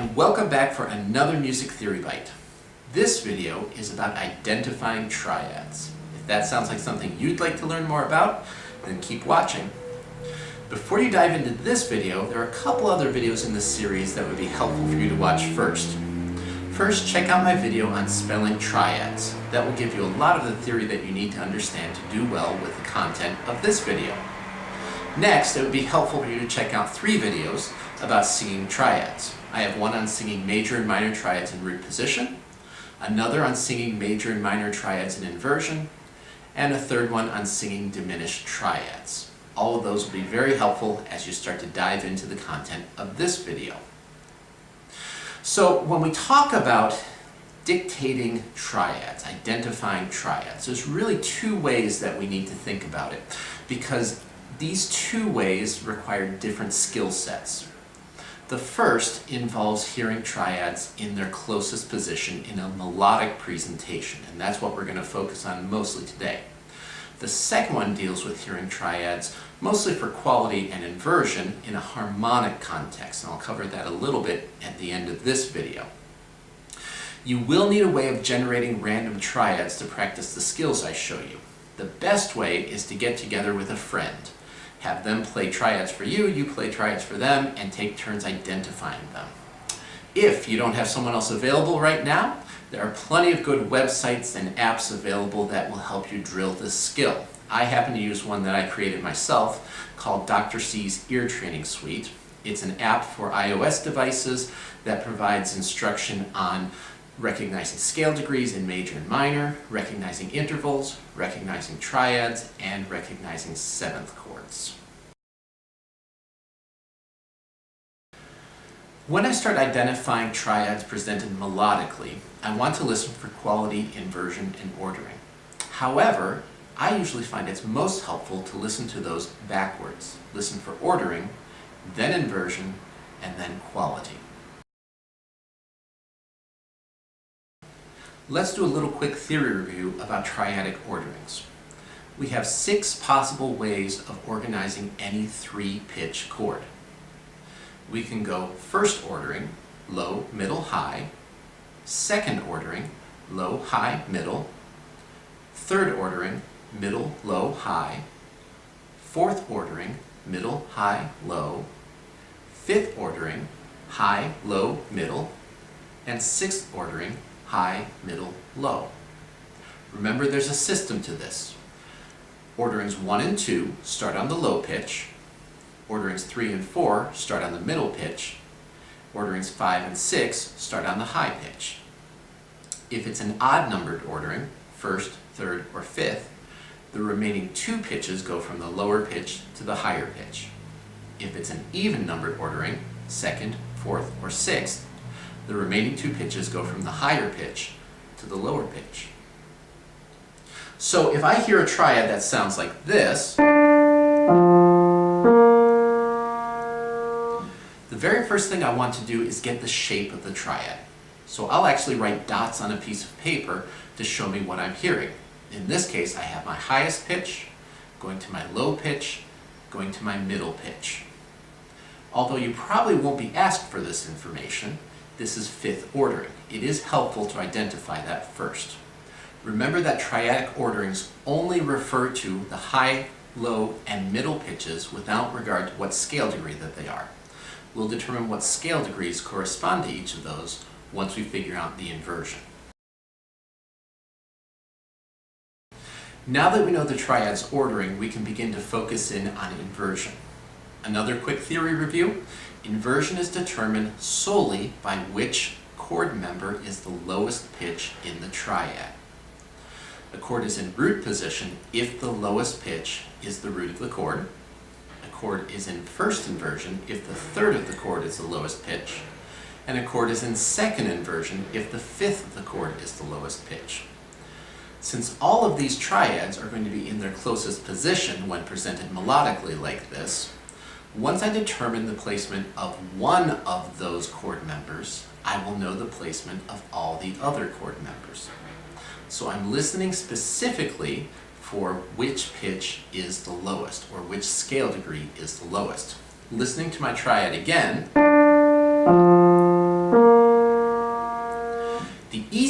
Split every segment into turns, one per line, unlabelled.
and welcome back for another Music Theory Bite. This video is about identifying triads. If that sounds like something you'd like to learn more about, then keep watching. Before you dive into this video, there are a couple other videos in this series that would be helpful for you to watch first. First, check out my video on spelling triads. That will give you a lot of the theory that you need to understand to do well with the content of this video. Next, it would be helpful for you to check out 3 videos about singing triads. I have one on singing major and minor triads in root position, another on singing major and minor triads in inversion, and a third one on singing diminished triads. All of those will be very helpful as you start to dive into the content of this video. So when we talk about dictating triads, identifying triads, there's really 2 ways that we need to think about it, because these 2 ways require different skill sets. The first involves hearing triads in their closest position in a melodic presentation, and that's what we're going to focus on mostly today. The second one deals with hearing triads mostly for quality and inversion in a harmonic context, and I'll cover that a little bit at the end of this video. You will need a way of generating random triads to practice the skills I show you. The best way is to get together with a friend. Have them play triads for you, you play triads for them, and take turns identifying them. If you don't have someone else available right now, there are plenty of good websites and apps available that will help you drill this skill. I happen to use one that I created myself called Dr. C's Ear Training Suite. It's an app for iOS devices that provides instruction on recognizing scale degrees in major and minor, recognizing intervals, recognizing triads, and recognizing 7th chords. When I start identifying triads presented melodically, I want to listen for quality, inversion, and ordering. However, I usually find it's most helpful to listen to those backwards. Listen for ordering, then inversion, and then quality. Let's do a little quick theory review about triadic orderings. We have 6 possible ways of organizing any 3-pitch chord. We can go first ordering, low, middle, high, second ordering, low, high, middle, third ordering, middle, low, high, fourth ordering, middle, high, low, fifth ordering, high, low, middle, and sixth ordering, high, middle, low. Remember, there's a system to this. Orderings 1 and 2 start on the low pitch. Orderings 3 and 4 start on the middle pitch. Orderings 5 and 6 start on the high pitch. If it's an odd numbered ordering, 1st, 3rd, or 5th, the remaining 2 pitches go from the lower pitch to the higher pitch. If it's an even numbered ordering, 2nd, 4th, or 6th, the remaining 2 pitches go from the higher pitch to the lower pitch. So if I hear a triad that sounds like this, the very first thing I want to do is get the shape of the triad. So I'll actually write dots on a piece of paper to show me what I'm hearing. In this case, I have my highest pitch, going to my low pitch, going to my middle pitch. Although you probably won't be asked for this information, this is 5th ordering. It is helpful to identify that first. Remember that triadic orderings only refer to the high, low, and middle pitches without regard to what scale degree that they are. We'll determine what scale degrees correspond to each of those once we figure out the inversion. Now that we know the triad's ordering, we can begin to focus in on inversion. Another quick theory review. Inversion is determined solely by which chord member is the lowest pitch in the triad. A chord is in root position if the lowest pitch is the root of the chord. A chord is in first inversion if the third of the chord is the lowest pitch. And a chord is in second inversion if the fifth of the chord is the lowest pitch. Since all of these triads are going to be in their closest position when presented melodically like this, once I determine the placement of one of those chord members, I will know the placement of all the other chord members. So I'm listening specifically for which pitch is the lowest, or which scale degree is the lowest. Listening to my triad again,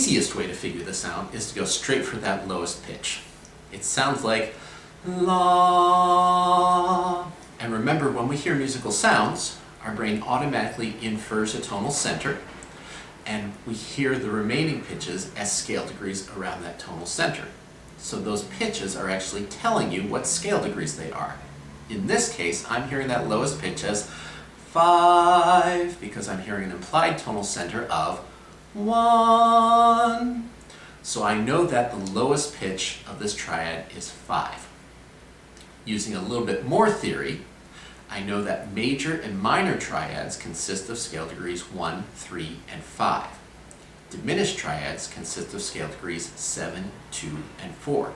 easiest way to figure this out is to go straight for that lowest pitch. It sounds like la. And remember, when we hear musical sounds, our brain automatically infers a tonal center, and we hear the remaining pitches as scale degrees around that tonal center. So those pitches are actually telling you what scale degrees they are. In this case, I'm hearing that lowest pitch as 5 because I'm hearing an implied tonal center of 1. So I know that the lowest pitch of this triad is 5. Using a little bit more theory, I know that major and minor triads consist of scale degrees 1, 3, and 5. Diminished triads consist of scale degrees 7, 2, and 4.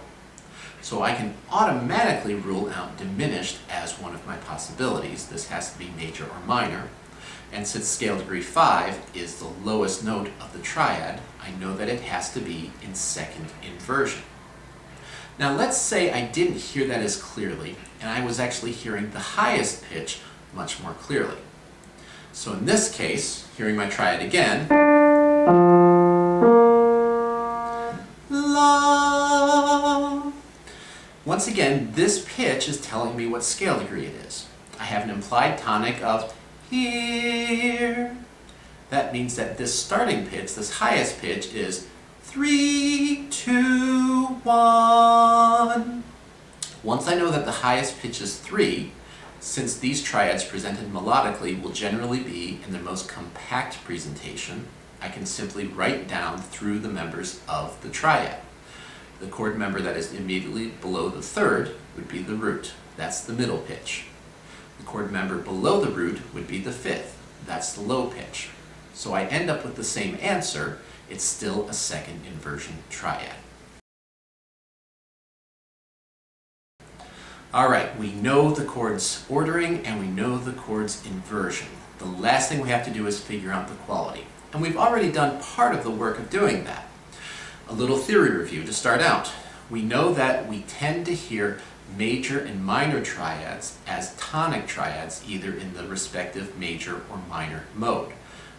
So I can automatically rule out diminished as one of my possibilities. This has to be major or minor. And since scale degree 5 is the lowest note of the triad, I know that it has to be in second inversion. Now let's say I didn't hear that as clearly, and I was actually hearing the highest pitch much more clearly. So in this case, hearing my triad again, la. Once again, this pitch is telling me what scale degree it is. I have an implied tonic of here. That means that this starting pitch, this highest pitch, is 3, 2, 1. Once I know that the highest pitch is 3, since these triads presented melodically will generally be in the most compact presentation, I can simply write down through the members of the triad. The chord member that is immediately below the third would be the root. That's the middle pitch. The chord member below the root would be the fifth. That's the low pitch. So I end up with the same answer. It's still a second inversion triad. All right, we know the chord's ordering and we know the chord's inversion. The last thing we have to do is figure out the quality. And we've already done part of the work of doing that. A little theory review to start out. We know that we tend to hear major and minor triads as tonic triads either in the respective major or minor mode,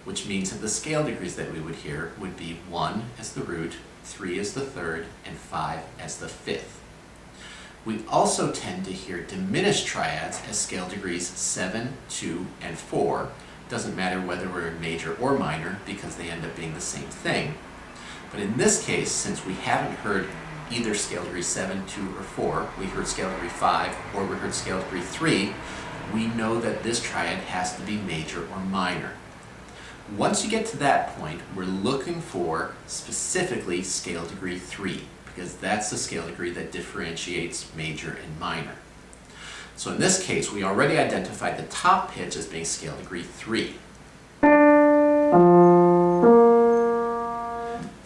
which means that the scale degrees that we would hear would be 1 as the root, 3 as the third, and 5 as the fifth. We also tend to hear diminished triads as scale degrees 7, 2, and 4. Doesn't matter whether we're in major or minor because they end up being the same thing. But in this case, since we haven't heard either scale degree 7, 2, or 4, we heard scale degree 5, or we heard scale degree 3, we know that this triad has to be major or minor. Once you get to that point, we're looking for specifically scale degree 3, because that's the scale degree that differentiates major and minor. So in this case, we already identified the top pitch as being scale degree 3.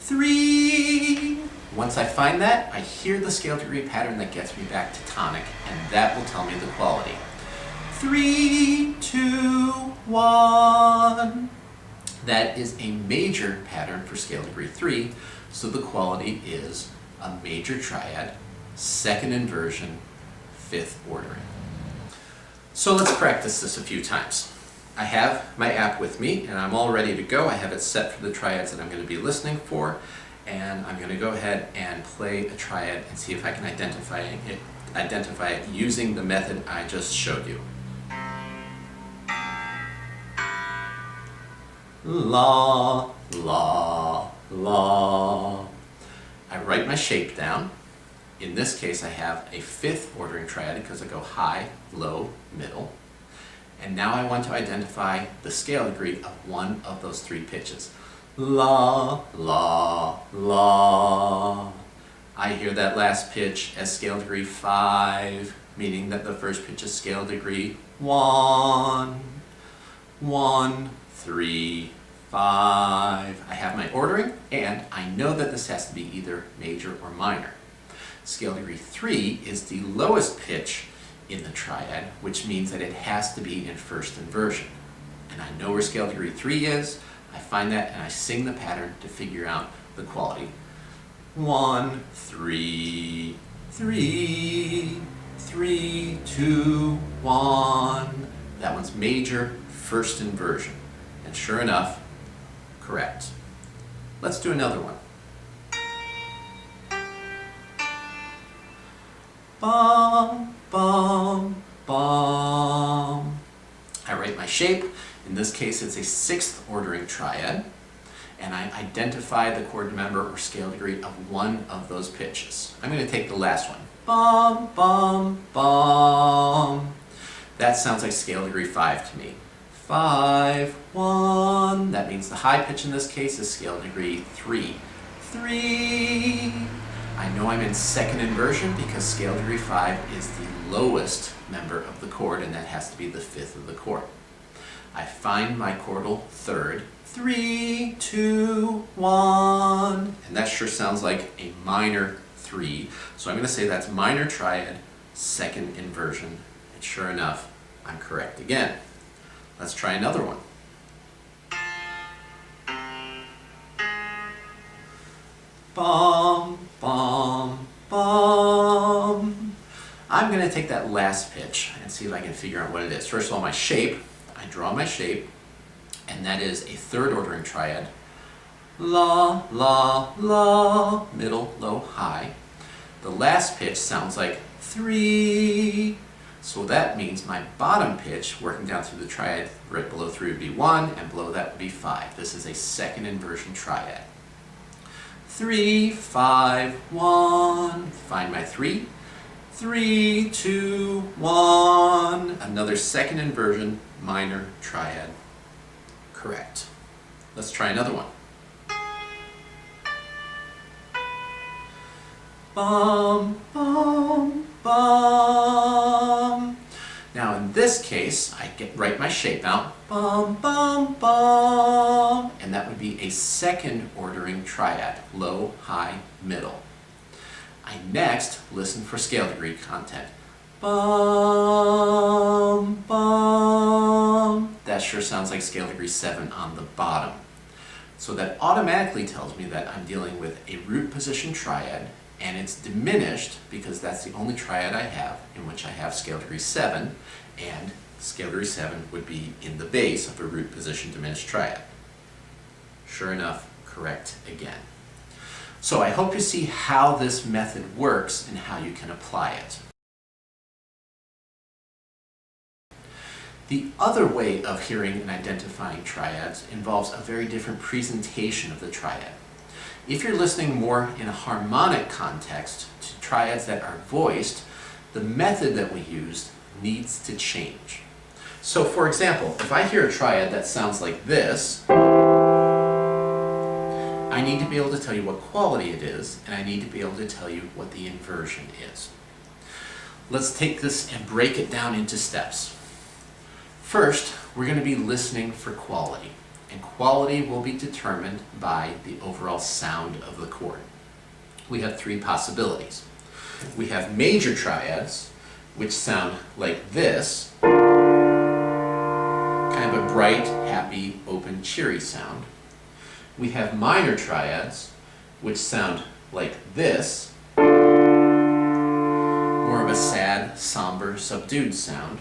3. Once I find that, I hear the scale degree pattern that gets me back to tonic, and that will tell me the quality. 3, 2, 1. That is a major pattern for scale degree 3, so the quality is a major triad, second inversion, fifth ordering. So let's practice this a few times. I have my app with me and I'm all ready to go. I have it set for the triads that I'm going to be listening for, and I'm going to go ahead and play a triad and see if I can identify it using the method I just showed you. La, la, la. I write my shape down. In this case, I have a fifth ordering triad because I go high, low, middle. And now I want to identify the scale degree of one of those three pitches. La, la, la. I hear that last pitch as scale degree 5, meaning that the first pitch is scale degree 1, 1, 3, 5. I have my ordering, and I know that this has to be either major or minor. Scale degree 3 is the lowest pitch in the triad, which means that it has to be in first inversion. And I know where scale degree 3 is. I find that and I sing the pattern to figure out the quality. 1, 3, 3, 3, 2, 1. That one's major, first inversion. And sure enough, correct. Let's do another one. bum, bum, bum. I write my shape. In this case, it's a sixth ordering triad, and I identify the chord member or scale degree of one of those pitches. I'm going to take the last one. Bum, bum, bum. That sounds like scale degree 5 to me. 5, 1. That means the high pitch in this case is scale degree 3. 3. I know I'm in second inversion because scale degree 5 is the lowest member of the chord, and that has to be the fifth of the chord. I find my chordal third. 3, 2, 1. And that sure sounds like a minor 3. So I'm going to say that's minor triad, second inversion. And sure enough, I'm correct again. Let's try another one. Bum, bum, bum. I'm going to take that last pitch and see if I can figure out what it is. First of all, my shape. I draw my shape, and that is a third ordering triad. La, la, la, middle, low, high. The last pitch sounds like 3. So that means my bottom pitch, working down through the triad, right below 3 would be 1, and below that would be 5. This is a second inversion triad. 3, 5, 1. Find my 3. 3, 2, 1. Another second inversion, minor triad. Correct. Let's try another one. Bum, bum, bum. Now in this case, I write my shape out. Bum, bum, bum. And that would be a second ordering triad. Low, high, middle. I next listen for scale degree content. Bum, bum. That sure sounds like scale degree 7 on the bottom. So that automatically tells me that I'm dealing with a root position triad, and it's diminished because that's the only triad I have in which I have scale degree 7, and scale degree 7 would be in the base of a root position diminished triad. Sure enough, correct again. So I hope you see how this method works and how you can apply it. The other way of hearing and identifying triads involves a very different presentation of the triad. If you're listening more in a harmonic context to triads that are voiced, the method that we use needs to change. So for example, if I hear a triad that sounds like this, I need to be able to tell you what quality it is, and I need to be able to tell you what the inversion is. Let's take this and break it down into steps. First, we're going to be listening for quality, and quality will be determined by the overall sound of the chord. We have 3 possibilities. We have major triads, which sound like this, kind of a bright, happy, open, cheery sound. We have minor triads, which sound like this, more of a sad, somber, subdued sound.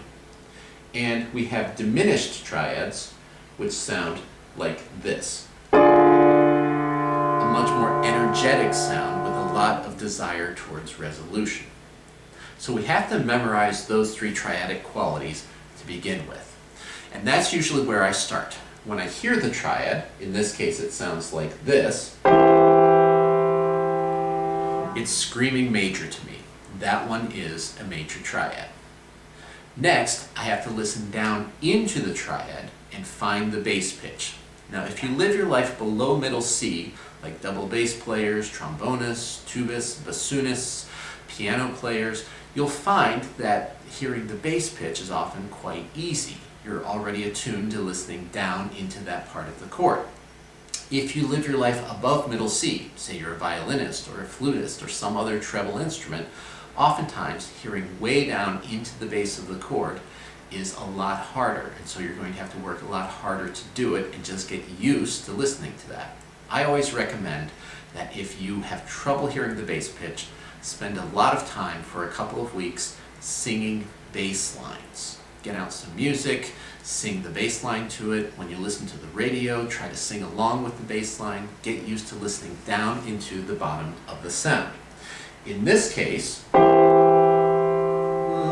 And we have diminished triads, which sound like this. A much more energetic sound with a lot of desire towards resolution. So we have to memorize those 3 triadic qualities to begin with. And that's usually where I start. When I hear the triad, in this case it sounds like this, it's screaming major to me. That one is a major triad. Next, I have to listen down into the triad and find the bass pitch. Now, if you live your life below middle C, like double bass players, trombonists, tubists, bassoonists, piano players, you'll find that hearing the bass pitch is often quite easy. You're already attuned to listening down into that part of the chord. If you live your life above middle C, say you're a violinist or a flutist or some other treble instrument, oftentimes hearing way down into the base of the chord is a lot harder, and so you're going to have to work a lot harder to do it and just get used to listening to that. I always recommend that if you have trouble hearing the bass pitch, spend a lot of time for a couple of weeks singing bass lines. Get out some music, sing the bass line to it. When you listen to the radio, try to sing along with the bass line. Get used to listening down into the bottom of the sound. In this case,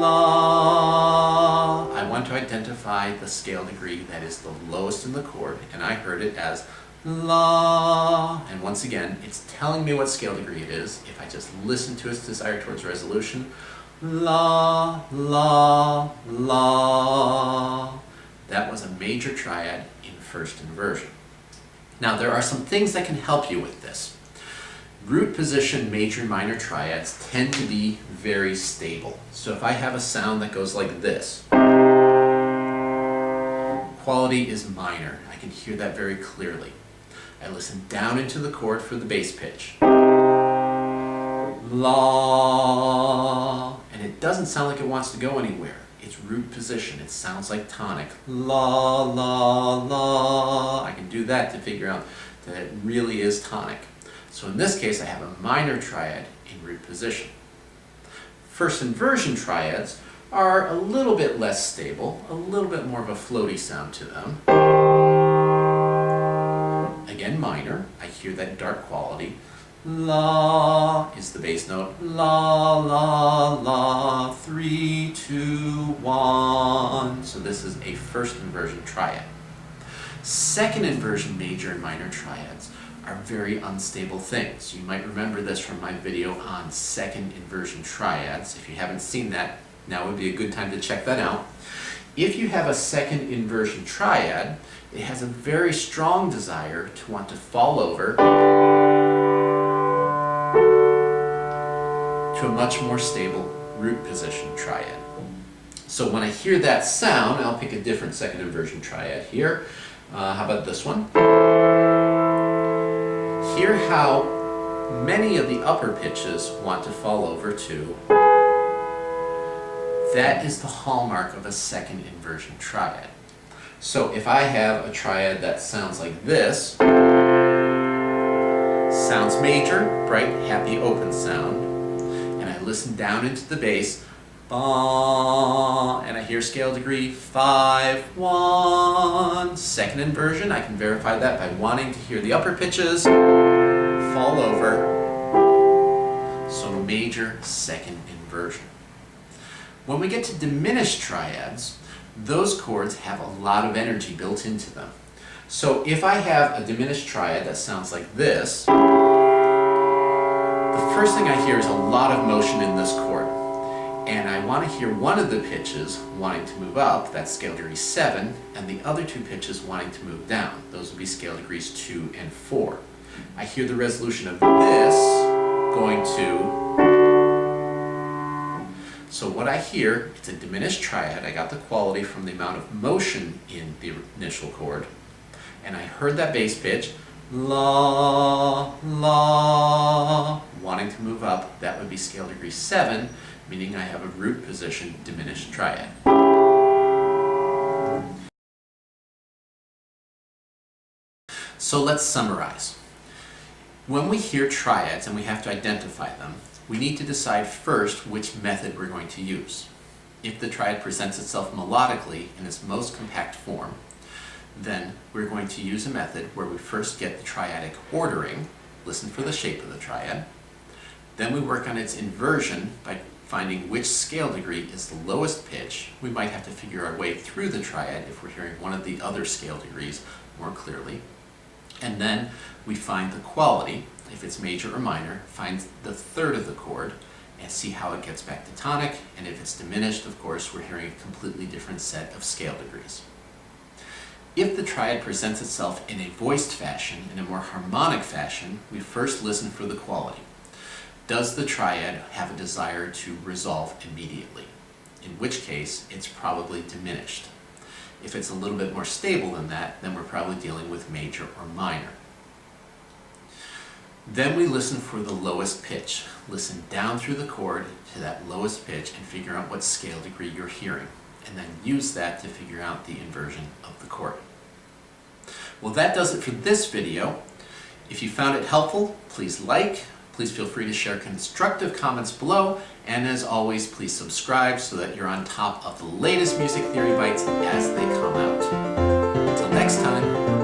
la. I want to identify the scale degree that is the lowest in the chord, and I heard it as la. And once again, it's telling me what scale degree it is if I just listen to its desire towards resolution. La, la, la. That was a major triad in first inversion. Now there are some things that can help you with this. Root position major and minor triads tend to be very stable. So if I have a sound that goes like this, quality is minor. I can hear that very clearly. I listen down into the chord for the bass pitch. La, and it doesn't sound like it wants to go anywhere. It's root position. It sounds like tonic. La, la, la. I can do that to figure out that it really is tonic. So in this case, I have a minor triad in root position. First inversion triads are a little bit less stable, a little bit more of a floaty sound to them. Again, minor. I hear that dark quality. La is the bass note. La, la, la. 3, 2, 1. So this is a first inversion triad. Second inversion major and minor triads are very unstable things. You might remember this from my video on second inversion triads. If you haven't seen that, now would be a good time to check that out. If you have a second inversion triad, it has a very strong desire to want to fall over to a much more stable root position triad. So when I hear that sound, I'll pick a different second inversion triad here. How about this one? Hear how many of the upper pitches want to fall over to. That is the hallmark of a second inversion triad. So if I have a triad that sounds like this, sounds major, bright, happy, open sound, and I listen down into the bass, and I hear scale degree 5, 1. Second inversion, I can verify that by wanting to hear the upper pitches fall over. So major second inversion. When we get to diminished triads, those chords have a lot of energy built into them. So if I have a diminished triad that sounds like this, the first thing I hear is a lot of motion in this chord. And I want to hear one of the pitches wanting to move up, that's scale degree 7, and the other two pitches wanting to move down. Those would be scale degrees 2 and 4. I hear the resolution of this going to. So what I hear, it's a diminished triad. I got the quality from the amount of motion in the initial chord. And I heard that bass pitch, la, la, wanting to move up. That would be scale degree 7, meaning I have a root position diminished triad. So let's summarize. When we hear triads and we have to identify them, we need to decide first which method we're going to use. If the triad presents itself melodically in its most compact form, then we're going to use a method where we first get the triadic ordering, listen for the shape of the triad, then we work on its inversion by finding which scale degree is the lowest pitch. We might have to figure our way through the triad if we're hearing one of the other scale degrees more clearly. And then we find the quality, if it's major or minor, find the third of the chord and see how it gets back to tonic. And if it's diminished, of course, we're hearing a completely different set of scale degrees. If the triad presents itself in a voiced fashion, in a more harmonic fashion, we first listen for the quality. Does the triad have a desire to resolve immediately? In which case, it's probably diminished. If it's a little bit more stable than that, then we're probably dealing with major or minor. Then we listen for the lowest pitch. Listen down through the chord to that lowest pitch and figure out what scale degree you're hearing, and then use that to figure out the inversion of the chord. Well, that does it for this video. If you found it helpful, please like. Please feel free to share constructive comments below, and as always, please subscribe so that you're on top of the latest music theory bites as they come out. Until next time.